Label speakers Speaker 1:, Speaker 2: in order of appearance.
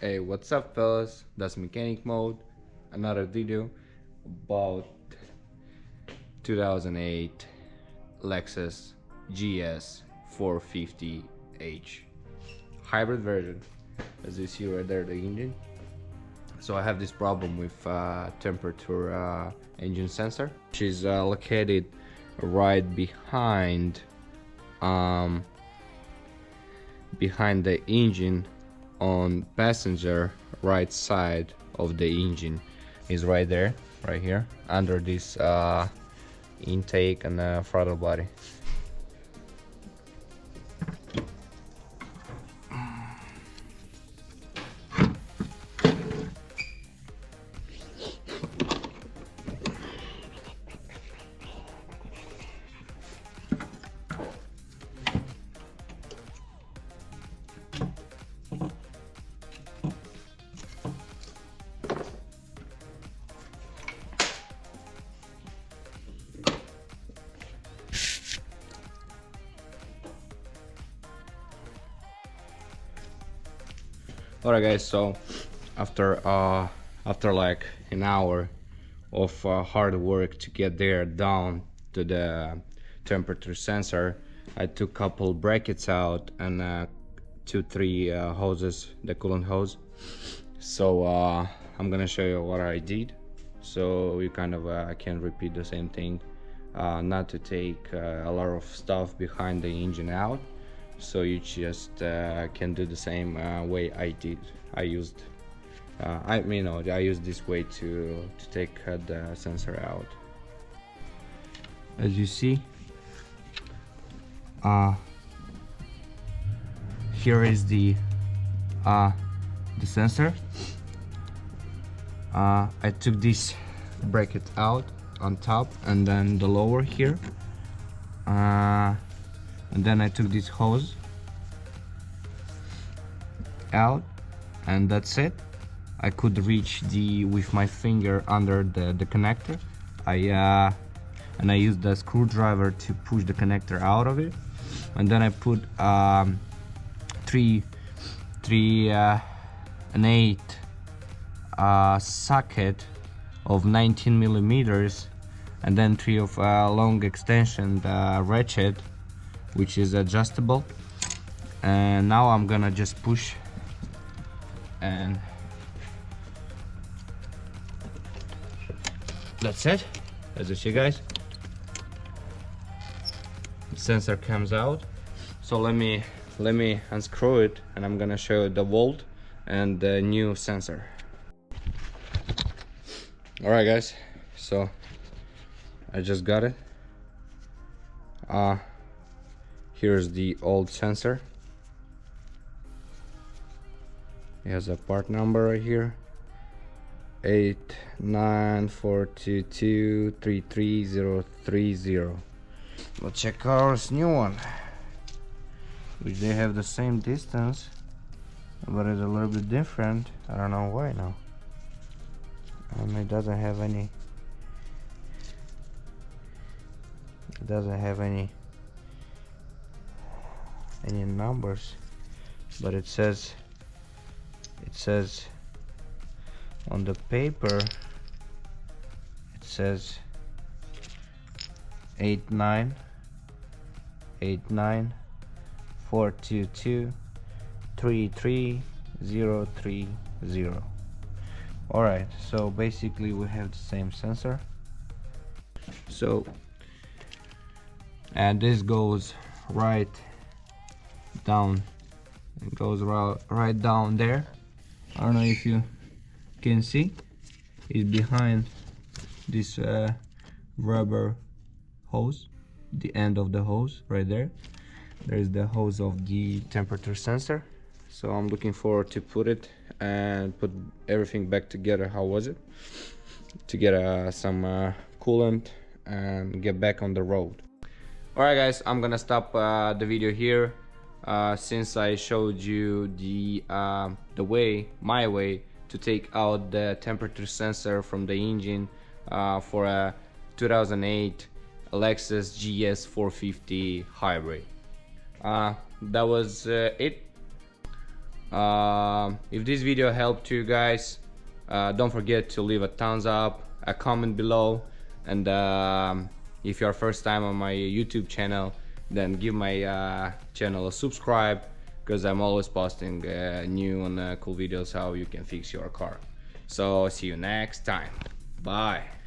Speaker 1: Hey, what's up fellas, that's Mechanic Mode. Another video about 2008 Lexus GS450h hybrid version. As you see right there, the engine. So I have this problem with temperature engine sensor, which is located right behind the engine on passenger right side of the engine. Is right there, right here, under this intake and throttle body. Alright guys, so after like an hour of hard work to get there down to the temperature sensor, I took a couple brackets out and 2-3 hoses, the coolant hose. So I'm gonna show you what I did, so you kind of can repeat the same thing, not to take a lot of stuff behind the engine out. So you just can do the same way I did. I used I used this way to take the sensor out. As you see, here is the sensor. I took this bracket out on top and then the lower here. And then I took this hose out, and that's it. I could reach with my finger under the connector. I used the screwdriver to push the connector out of it, and then I put an 8 socket of 19 millimeters, and then 3 of long extension ratchet, which is adjustable. And now I'm gonna just push, and that's it. As you see guys, the sensor comes out. So let me unscrew it, and I'm gonna show you the volt and the new sensor. Alright guys, so I just got it. Here's the old sensor. It has a part number right here, 89422333030. Let's check our new one, which they have the same distance, but it's a little bit different. I don't know why now. It doesn't have any. It doesn't have any numbers, but it says on the paper, it says 89422333030. All right, so basically we have the same sensor. So, and this goes right down. It goes right down there. I don't know if you can see. It's behind this rubber hose, the end of the hose right there. There's the hose of the temperature sensor. So I'm looking forward to put it and put everything back together. How was it? To get some coolant and get back on the road. Alright guys, I'm gonna stop the video here. Since I showed you my way to take out the temperature sensor from the engine for a 2008 Lexus GS450 hybrid. That was it. If this video helped you guys, don't forget to leave a thumbs up, a comment below, and if you're first time on my YouTube channel, then give my channel a subscribe, because I'm always posting new and cool videos how you can fix your car. So see you next time. Bye.